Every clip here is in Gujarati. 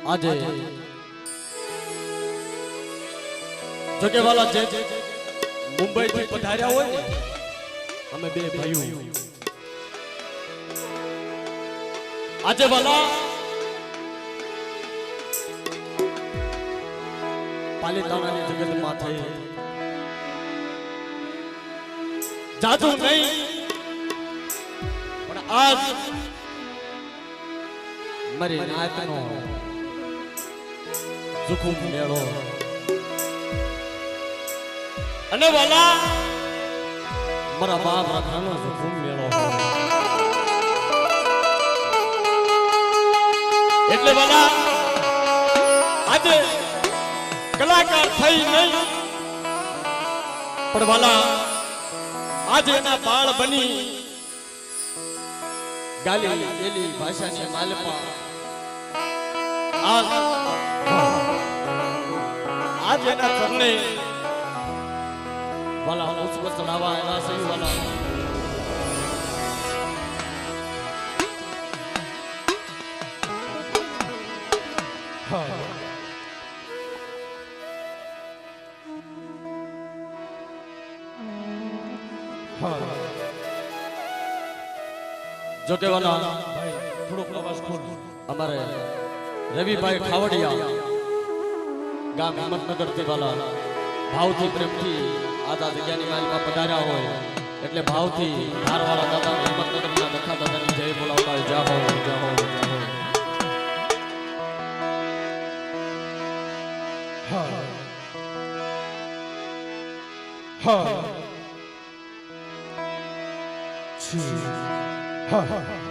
આજે જોકે વાલા જે મુંબઈ થી પધાર્યા હોય ને અમે બે ભાઈઓ આજે વાલા પાલિતાણાની જગત માથે જાદુ નહીં પણ આજ મારી નાતનો સુખુમ મેળો અને વાલા મારા બાપ રાખાનો સુખુમ મેળો એટલે વાલા આજે કલાકાર થઈ નહીં પણ વાલા આજે એના બાળ બની ગાલી એલી ભાષાની માલપા आज एना चरणे वाला पुष्प चढ़ावा एना सही वाला जो के वाला भाई थोड़ो आवाज खोल हमारे रवि भाई खावड़िया गाम हिम्मतनगर થી વાલા ભાવથી પ્રેમથી આદા જગ્યાની માલમાં પધાર્યા હોય એટલે ભાવથી ધારવાળા દાદા હિમ્મતનગરના દખા દાદાની જય બોલાવતા હોય જા હો જા હો જા હો હા હા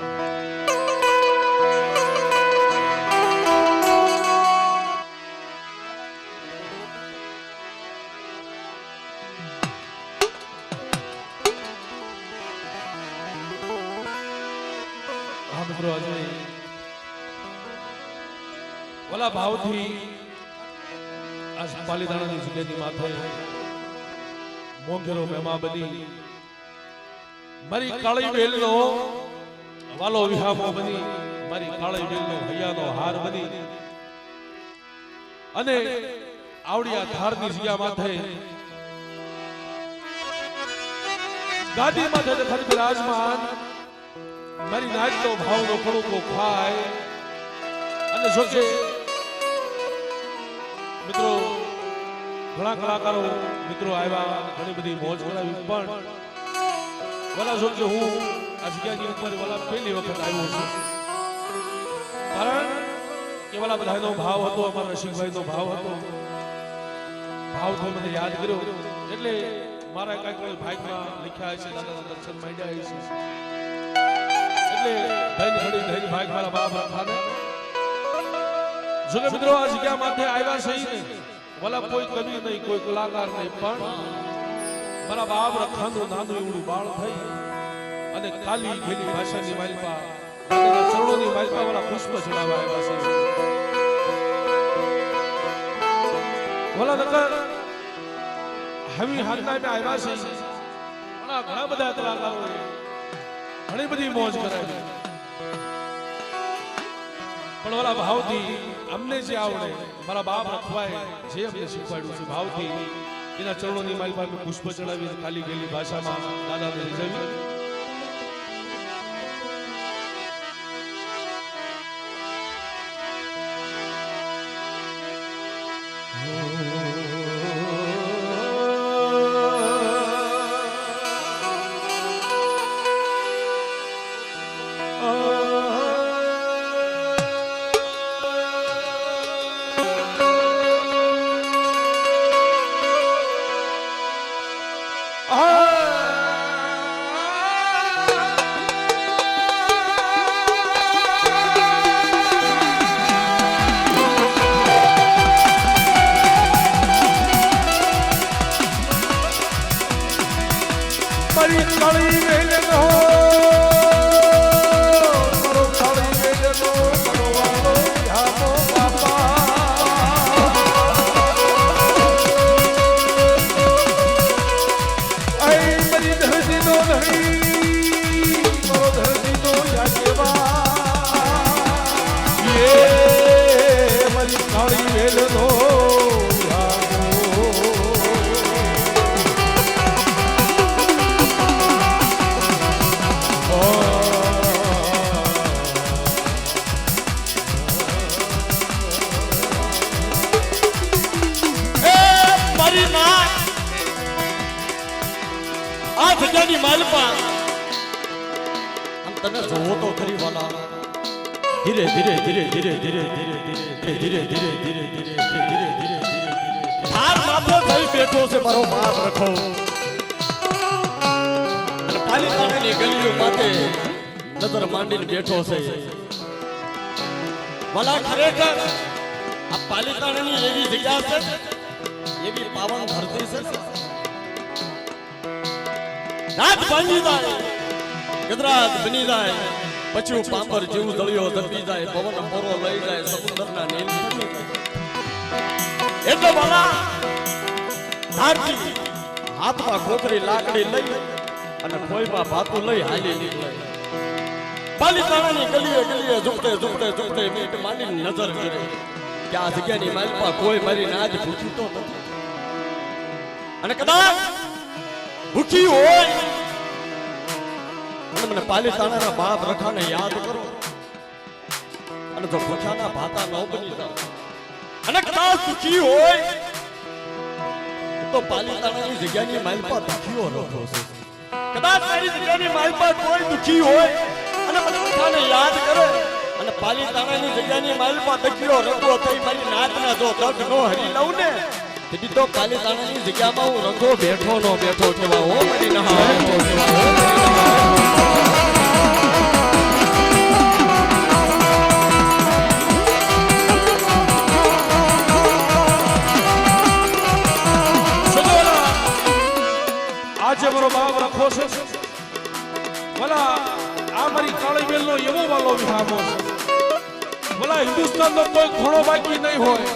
वाला भाव थी आज पालिताणाની જગ્યાની માથે મોંઘેરો મહેમા બની મારી કાળી વેલનો વાલો વિહામો બની મારી કાળી વેલનો હૈયાનો હાર બની અને આવડિયા ધારની જગ્યા માથે ગાદી માથે ખડ બિરાજમાન મારી નાચનો ભાવનો કડુકો ખાય અને જોકે મિત્રો ઘણા કલાકારો મિત્રો આવ્યા ઘણી બધી મોજ કરાવી પણ વાલા જોકે હું આ જગ્યાની ઉપર વાલા પહેલી વખત આવ્યો છું કારણ કે વાલા બધાનો ભાવ હતો અમારા રસિકભાઈનો ભાવ હતો ભાવથી મને યાદ કર્યો એટલે મારા કાંઈક ભાગમાં લખ્યા છે દાદાના દર્શન માંડ્યા છે એટલે ધન ઘડી ધન ભાગ મારા બાપ રાખાને જોકે મિત્રો આ જગ્યા માથે આવ્યા છે ને વાલા કોઈ કવિ નહીં કોઈ કલાકાર નહીં પણ મારા બાપ રખાનું નાનું એવડું બાળ થઈ અને કાલી ઘેલી ભાષાની માલપા દાદાના ચરણોની માલપા વાળા પુષ્પ ચડાવવા આવ્યા છે વાલા નકર હમી હાથના મે આવ્યા છે ઘણા બધા કલાકારો ઘણી બધી મોજ કરાવી પણ વાલા ભાવથી અમને જે આવડે મારા બાપ રખવાય જે અમને શીખવાડ્યું છે ભાવથી એના ચરણોની માલપા પુષ્પ ચડાવી ખાલી ગયેલી ભાષામાં દાદાને રીઝવી જગ્યાની માલપા આમ તને જોવો તો ખરી વાલા ધીરે ધીરે ધીરે ધીરે ધીરે ધીરે ધીરે ધીરે ધીરે ધીરે ધીરે ધીરે ધીરે હાર માથે થઈ બેઠો છે મારો બાપ રખો અને પાલિતાણાની ગલીઓ માથે નજર માંડીને બેઠો છે વાલા ખરેખર આ પાલિતાણાની એવી જગ્યા છે એવી પાવન ધરતી છે રાત ભાંગી જાય ગજરાત બની જાય પછી પાંપર જેવું દળિયો દબી જાય પવન પોરો લઈ જાય સમુદ્રના નીલ બની જાય એટલે બાલા ધારતી હાથમાં ખોખરી લાકડી લઈ અને ખોઈમાં ભાતું લઈ હાલી નીકળે પાલિતાણાની ગલીએ ગલીએ ઝૂકતે ઝૂકતે ઝૂકતે મીટ માંડીને નજર કરે કે આ જગ્યાની માલપા કોઈ મારી નાજ ભૂખી તો નથી અને કદાચ ભૂખી હોય અને મને પાલિતાણાના બાપ રખાને યાદ કરો અને જો ભૂખ્યાના ભાતા ન બની જાવ અને કદાચ સુખી હોય તો પાલિતાણાની જગ્યાની માલપા દુખીઓ રખો છે કદાચ મારી જગ્યાની માલપા કોઈ દુખી હોય અને મને ભૂખ્યાને યાદ કરે અને પાલિતાણાની જગ્યાની માલપા દુખીઓ રખો થઈ મારી નાતના જો દર્દ નો હરી લઉં ને તેથી તો પાલિતાણાની જગ્યામાં હું રંગો બેઠો નો બેઠો કેવા હો મારી નહા આજે મારો બાપ રખો છે ભલા આ મારી કાળી બેલનો એવો વાલો વિહામો છે ભલા હિન્દુસ્તાનનો કોઈ ઘોડો બાકી નહીં હોય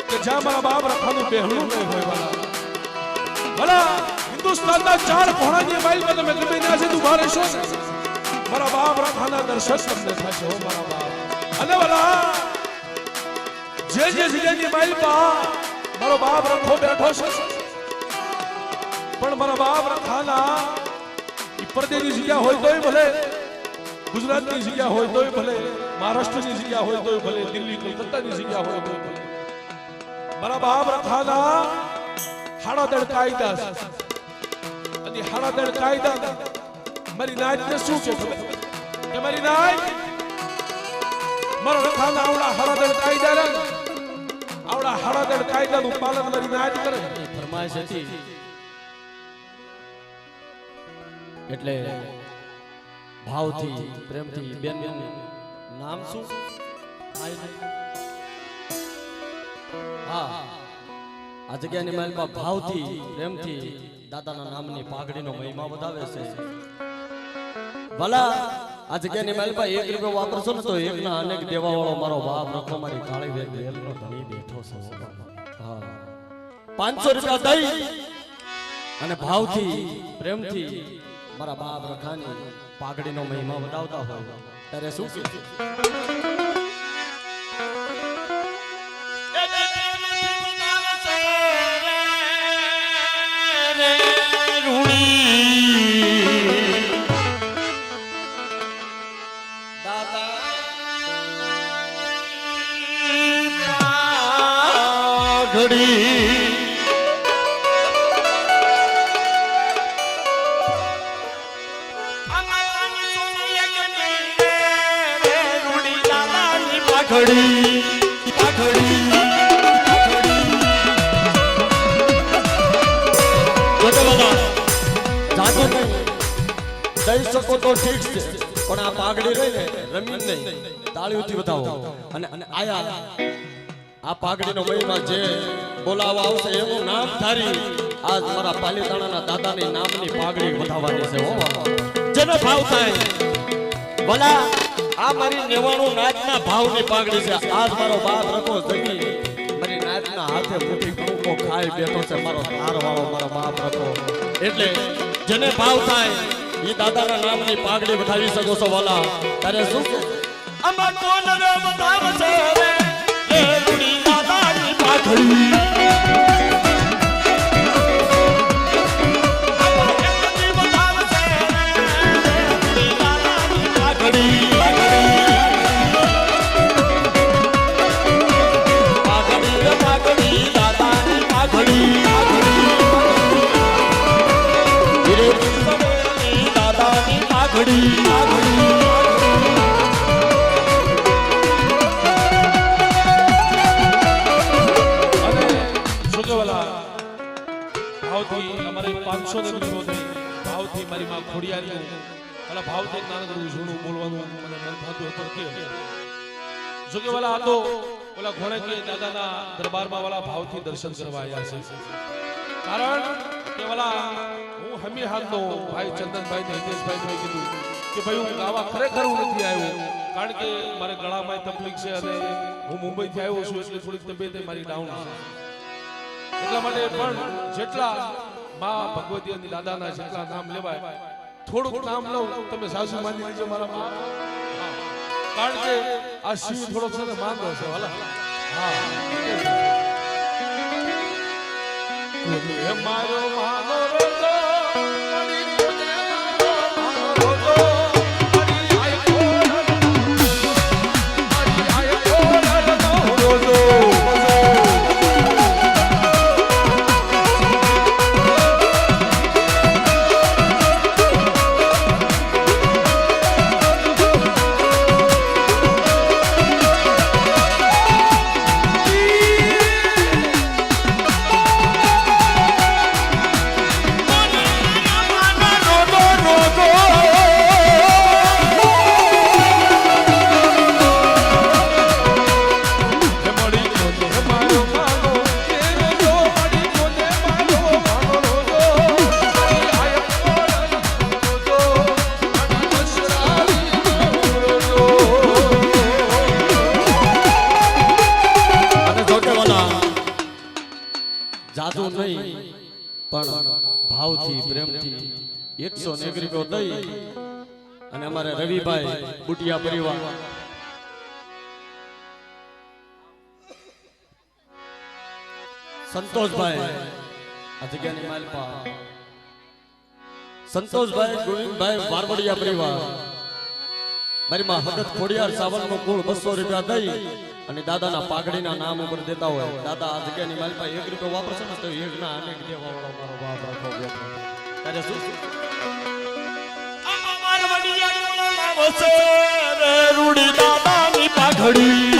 કે જ્યાં મારા બાપ રખાનું પહેલું નહીં હોય ભલા હિન્દુસ્તાનના 4 ઘોડાની માઇલમાં તમે ગમે ત્યાં છે ઉભા રહેશો મારા બાપ રખાના દર્શન તમને થશે હો મારા બાપ અને ભલા જે જગ્યાની માઇલમાં મારો બાપ રખો બેઠો છે પણ મારા બાપ રખાના પરદેની જગ્યા હોય તોય ભલે ગુજરાતની જગ્યા હોય તોય ભલે મહારાષ્ટ્રની જગ્યા હોય તોય ભલે દિલ્હી કલકત્તાની જગ્યા હોય તોય ભલે મારા બાપ રખાના હાડાદળ કાયદા અને હાડાદળ કાયદા મારી નાયતને શું છે ખબર કે મારી નાયત મારા રખાના આવડા હાડાદળ કાયદાનું પાલન મારી નાયત કરે ફરમાઈશ હતી એટલે ભાવથી પ્રેમથી બેનનું નામ શું હા આ જગ્યાની માલમાં ભાવથી પ્રેમથી દાદાના નામની પાઘડીનો મહિમા વધાવે છે ભલા આ જગ્યાની માલમાં 1 રૂપિયો વાપરશો ને તો એકના અનેક દેવા વાળો મારો બાપ રખો મારી કાળી વેલનો ધણી બેઠો છે હા 500 રૂપિયા દઈ અને ભાવથી પ્રેમથી મારા બાપ રખાની પાઘડીનો મહિમા વધાવતા હોય ત્યારે શું કે દઈ શકો તો ઠીક છે પણ આ પાઘડી રહી ને રમી નહીં તાળીઓથી વધાવો અને આયા આ પાઘડીનો મહિમા જે બોલાવા આવશે એનું નામ ધારી આજ મારા પાલિતાણાના દાદાની નામની પાઘડી વધાવવાની છે હો જેનો ભાવ થાય ભલા આ મારી 99 નાચના ભાવની પાઘડી છે આજ મારો બાપ રખો જગી મારી નાચના હાથે મુઠ્ઠી કુકો ખાઈ બેઠો છે મારો ધારવાળો મારો બાપ રખો એટલે જેને ભાવ થાય ઈ દાદાના નામની પાઘડી વધાવી શકો છો વાલા તારે શું અમાર કોણ રે વધાવે છે રે એ રૂડી દાદાની પાઘડી પાઘડી 500 ને દીકરો થઈ ભાવથી મારી માં ખોડિયારનું ઓલા ભાવથી નાનકડું જૂનું બોલવાનું મને મન થતું હતું કે જો કે વાલા આ તો ઓલા ઘોડે કે દાદાના દરબારમાં વાલા ભાવથી દર્શન કરવા આવ્યા છે કારણ કે વાલા હું હમી હાથનો ભાઈ ચંદનભાઈ ને હિતેશભાઈ ને કીધું કે ભાઈ હું ગાવા ખરેખર હું નથી આવ્યો કારણ કે મારે ગળામાં તકલીફ છે અને હું મુંબઈ થી આવ્યો છું એટલે થોડીક તબિયત મારી ડાઉન છે એટલા માટે પણ જેટલા માં ભગવતી અને દાદાના જેટલા નામ લેવાય થોડુંક નામ લઉં તમે સાસુ માની લેજો મારા માં કારણ કે આ શિવ થોડોક છે ને માંદો છે વાલા હા મારો માનો રોજો જાદુ નહીં પણ ભાવથી પ્રેમથી 101 રૂપિયો દઈ અને અમારે રવિભાઈ બુટિયા પરિવાર સંતોષભાઈ આ જગ્યાની માલપા સંતોષભાઈ ગોવિંદભાઈ વારવડિયા પરિવાર મારી માં હકત ખોડિયાર સાવનનું કુલ 200 રૂપિયા દઈ અને દાદાના પાઘડીના નામ ઉપર દેતા હોય દાદા આ જગ્યાની માલપા 1 રૂપિયો વાપરશે ને તો એક ના અનેક દેવા વાળો મારો બાપ રાખો ત્યારે શું વારવડિયા વસે રે રૂડી દાદાની પાઘડી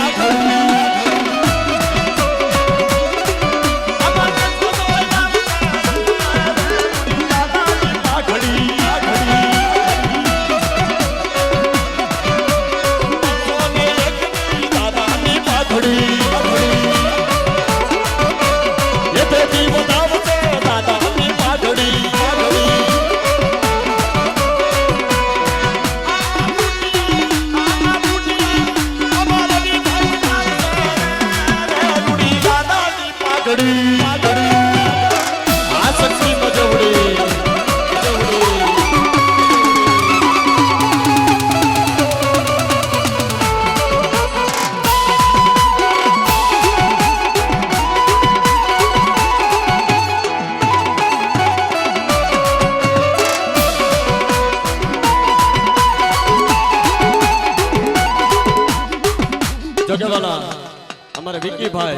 हमारे विक्की भाई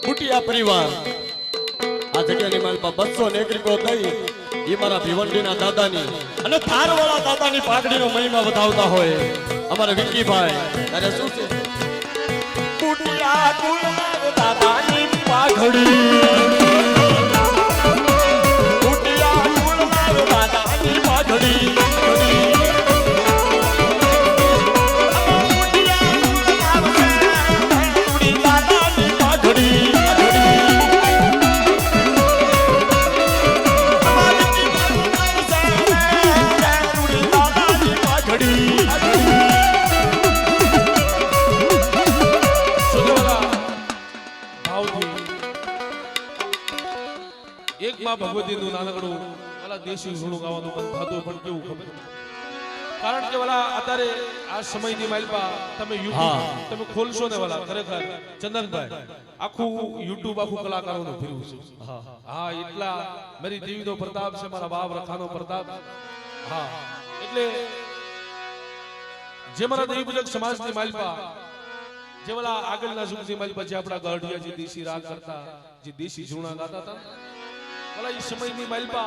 बुटिया परिवार आ जगह मालपा 201 રૂપિયો દઈ એ મારા ભીવંડીના દાદાની અને થારવાળા દાદાની પાઘડીનો મહિમા વધાવતા હોય અમારા વિક્કી ભાઈ અરે શું છે બુટિયા કુળના દાદાની પાઘડી બુટિયા કુળના દાદાની પાઘડી ભગવતીનું નાનકડું વાલા દેશી ઘણું ગાવાનું મન થતું પણ કેવું ખબર કારણ કે વાલા અત્યારે આ સમયની માલપા તમે YouTube તમે ખોલશો ને વાલા ખરેખર ચંદનભાઈ આખું YouTube આખું કલાકારોનું ફેરવું છે હા એટલા મારી દેવીનો પ્રતાપ છે મારા બાપ રખાનો પ્રતાપ હા એટલે જે મારા દેવી પૂજક સમાજની માલપા જે વાલા આગળના યુગની માલપા જે આપણા ગઢિયા જે દેશી રાગ કરતા જે દેશી ઝૂણા ગાતા હતા वाला इस समय में मालपा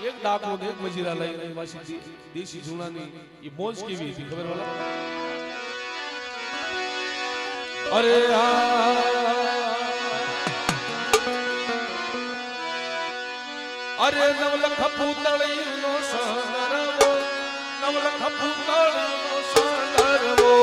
एक डाको ने एक मजीरा लाई रही वासी देसी झूनानी ये मौज की भी थी खबर वाला अरे અરે નવલખ પૂતળીનો સંદર્ભો નવલખ પૂતળીનો સંદર્ભો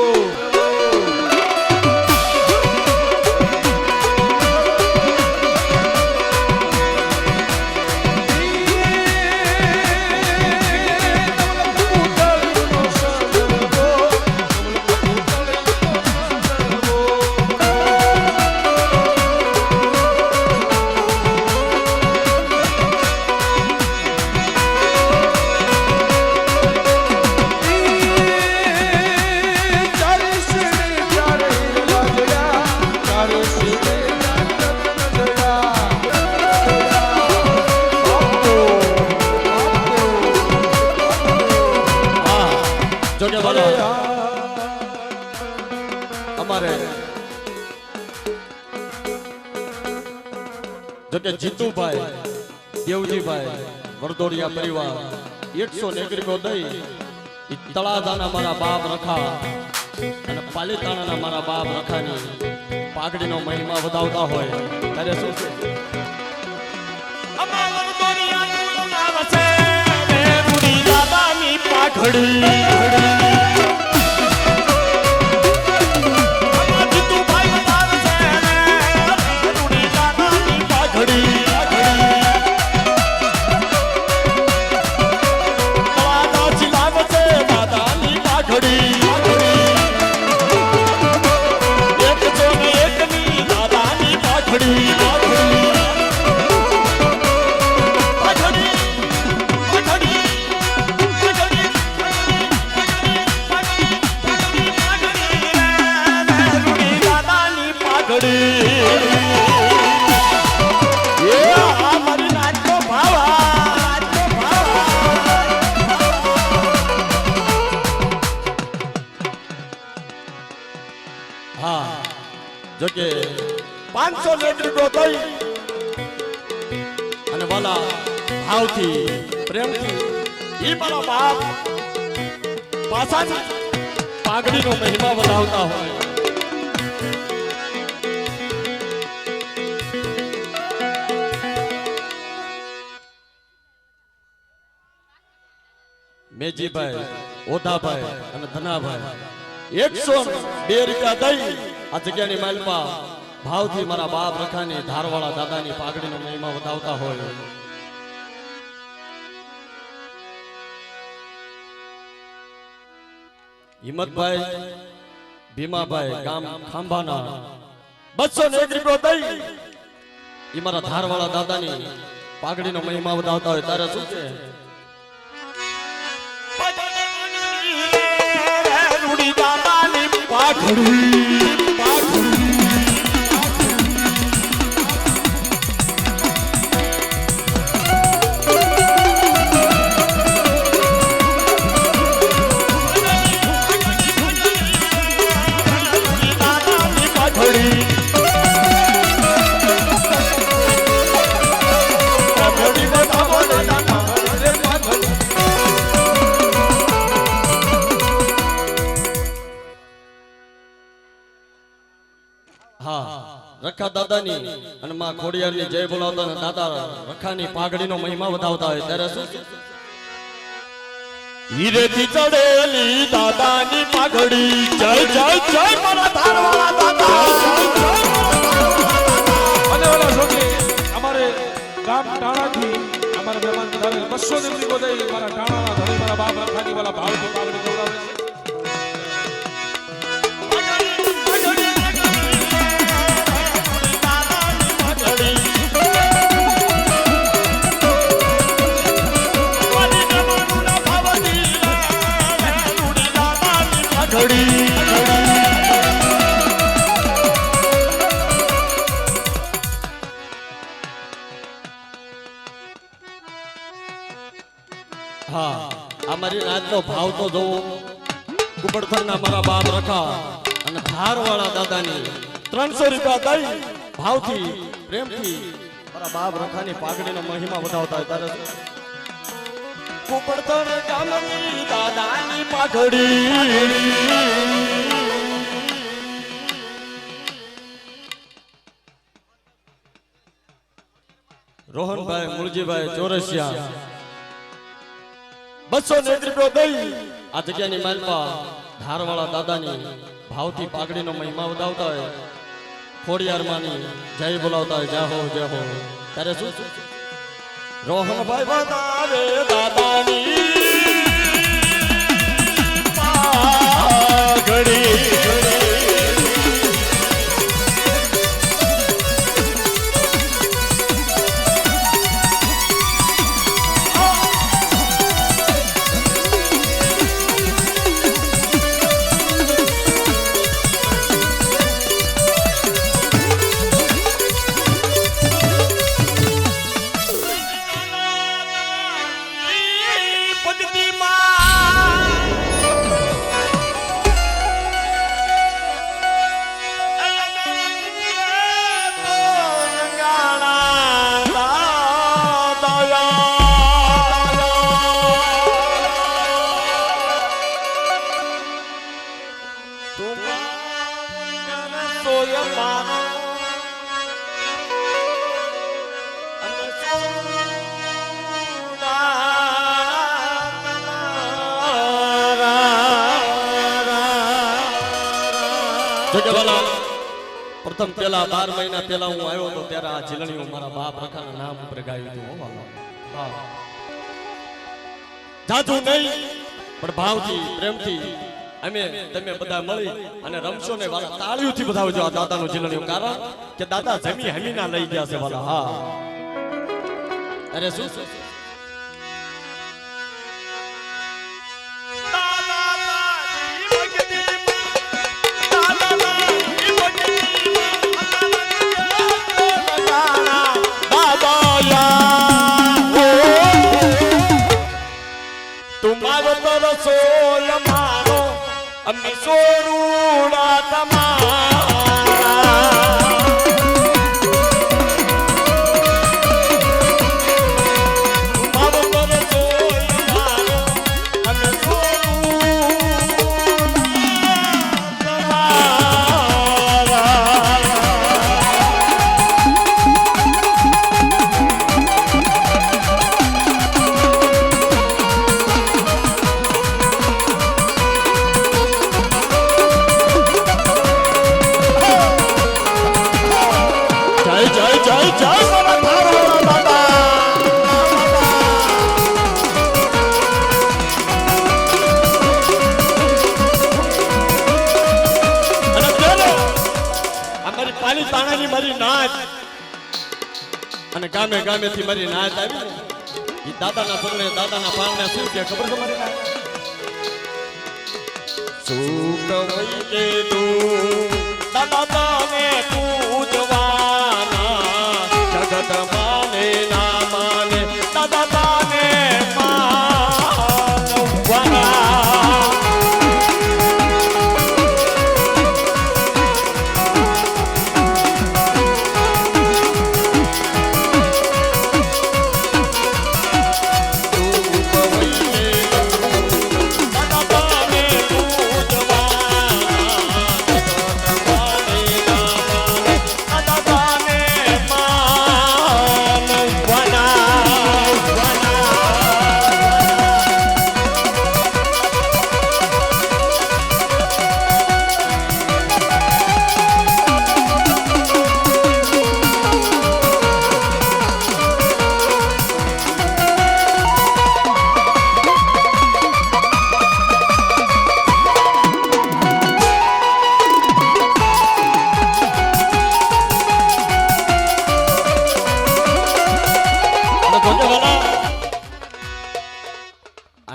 જોકે બોલો અમારે જોકે જીતુભાઈ દેવજીભાઈ વરદોડિયા પરિવાર 100 નેગરીકો દઈ ઈ તળાજાના મારા બાપ રખા અને પાલીતાણાના મારા બાપ રખાની પાઘડીનો મહિમા વધાવતા હોય ત્યારે શું છે અમાર વરદોડિયાનું નામ છે મેરુડી દાદાની પાઘડી જોકે 500 નેત્રીકો થઈ અને વાલા ભાવથી પ્રેમથી ઈ મારા બાપ પાછાની પાઘડીનો મહિમા વધાવતા હોય મેજીભાઈ ઓધાભાઈ અને ધનાભાઈ 102 રૂપિયા દઈ આ જગ્યાની માલપા ભાવથી મારા બાપ રખાની ધારવાળા દાદાની પાઘડીનો મહિમા વધાવતા હોય હિંમતભાઈ ભીમાભાઈ ગામ ખાંભાના 201 રૂપિયા દઈ ઈ મારા ધારવાળા દાદાની પાઘડીનો મહિમા વધાવતા હોય ત્યારે શું છે મેરુડી દાદાની પાઘડી રખા દાદાની અને માં ખોડિયારની જય બોલાવતા અને દાદા રખાની પાઘડીનો મહિમા વધાવતા હોય ત્યારે શું હીરેથી ચડેલી દાદાની પાઘડી જય જય જય મારા ધારવાળા દાદા અને ઓલા છોકરી અમારે ગામ ટાણાથી અમારા મહેમાન પધારે 200 નેત્રીકો દઈ મારા ટાણાના ધણી મારા બાપ રખાની વાલા ભાવથી પાઘડી ખવડાવે છે હા અમારી નાચનો ભાવ તો જોવો કુબડથરના મારા બાપ રખા અને ધારવાળા દાદાની 300 રૂપિયા દઈ ભાવથી પ્રેમથી મારા બાપ રખાની પાઘડીનો મહિમા વધાવતા હોય ત્યારે કુબડતર ગામની દાદાની પાઘડી રોહનભાઈ મુળજીભાઈ ચોરસિયા 200 રૂપિયો દઈ આ જગ્યાની માલપા ધારવાળા દાદાની ભાવથી પાઘડીનો મહિમા વધાવતા હોય, ખોડિયારમાંની જય બોલાવતા હોય, જય હો ત્યારે શું રોહનભાઈ વધારે દાદાની પાઘડી પ્રથમ પેલા 12 મહિના પહેલા હું આવ્યો તો ત્યારે આ જીલણીઓ મારા બાપ રખાના નામ ઉપર ગાયું હતું. હા, જાજુ નહીં પણ ભાવથી પ્રેમથી અમે તમે બધા મળી અને રમશો ને વાલા તાળીઓથી બધાવજો આ દાદાનું જીલણીઓ, કારણ કે દાદા જમી હમીના લઈ ગયા છે વાલા. હા, અરે શું तुम्हारो तो रसोल मारो अम्मी सोरूड़ा तमारा तुम्हारो तो रसोल मारो अम्मी सोरूड़ा અને ગામે ગામે થી મારી નાચ આવી ને ઈ દાદાના સગણે દાદાના પારણે શું કે ખબર છે મારી નાચ? સુખ વઈ કે તું દાદા ને પૂજવાના જગત માને ના માને દાદા ને માનવાના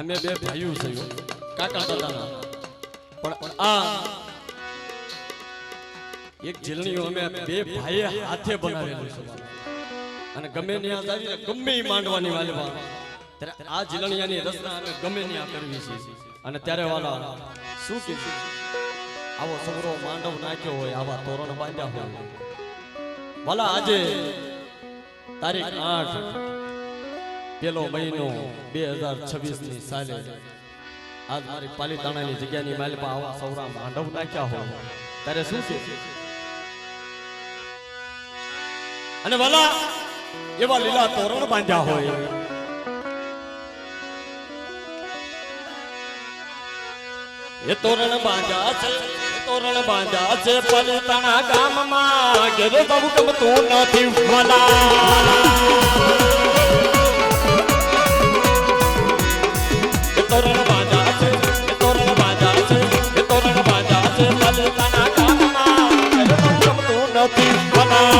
અમે બે ભાઈઓ છે કાકા દાદાના, પણ આ એક જીલણીઓ અમે બે ભાઈએ હાથે બનાવેલું છે અને ગમે ત્યાં જાવીને ગમે ઈ માંડવાની વાલવા ત્યારે આ જીલણીયાની રચના અમે ગમે ત્યાં કરવી છે. અને ત્યારે વાલા શું કીધું, આવો સગરો માંડવ નાખ્યો હોય, આવા તોરણ બાંધ્યા હોય વાલા, આજે તારીખ 8 પેલો મહિનો 2026 ની સાલે આજ મારી પાલીતાણાની જગ્યાની માલપા આવા સૌરા માંડવ નાખ્યા હોય ત્યારે શું છે. અને વાલા એવા લીલા તોરણ બાંધ્યા હોય એ તોરણ બાંધ્યા છે તોરણ બાંધ્યા છે પલતાણા ગામમાં ઘેરે બહુ ગમતું નથી વાલા એ તોરણ બાંધ્યા છે એ તોરણ બાંધ્યા છે એ તોરણ બાંધ્યા છે પલતાણા ગામમાં ઘેરે બહુ ગમતું નથી વાલા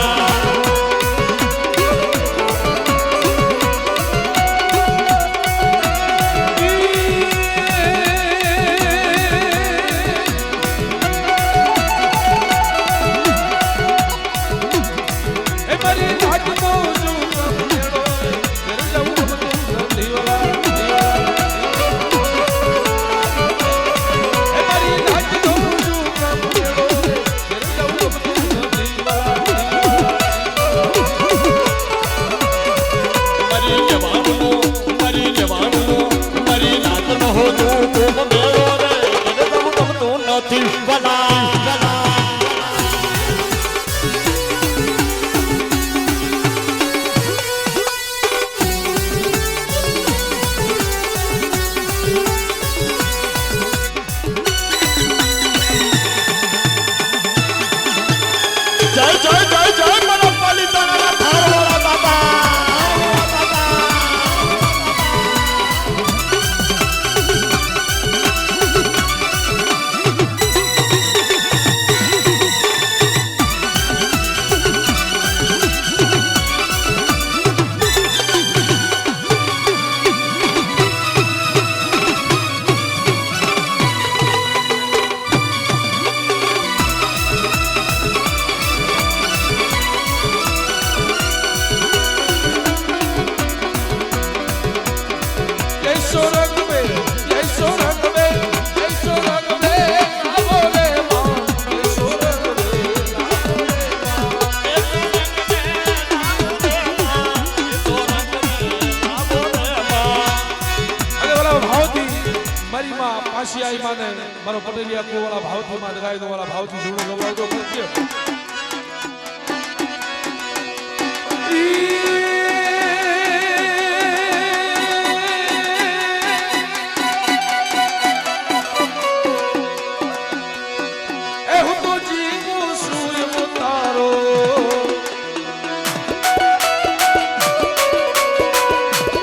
મારો પટેલિયા કો વાળા ભાવથી માં ગાય દો વાળા ભાવથી જોડો ગવાજો પડશે એ હું તો જીવું સૂર્ય તારો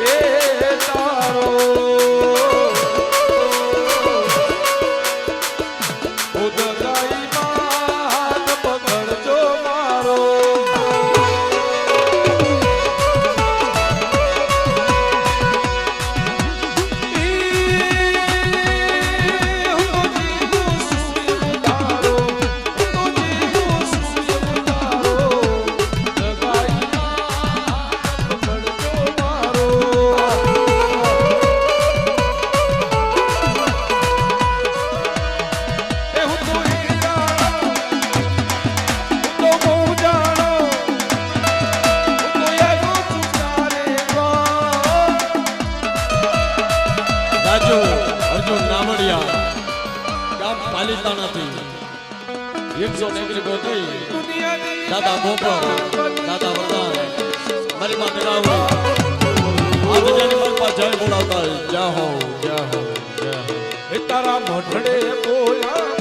એ તારો અર્જુન નામડિયા ગામ પાલિતાણાથી 100 ગોત્રી દાદા ગોપર દાદા વરદાન મારી માં દરાવડી આ બજાની માલપા જય બોલાવતા જય હો જય હો જય હો એ તારા મોઢડે બોલા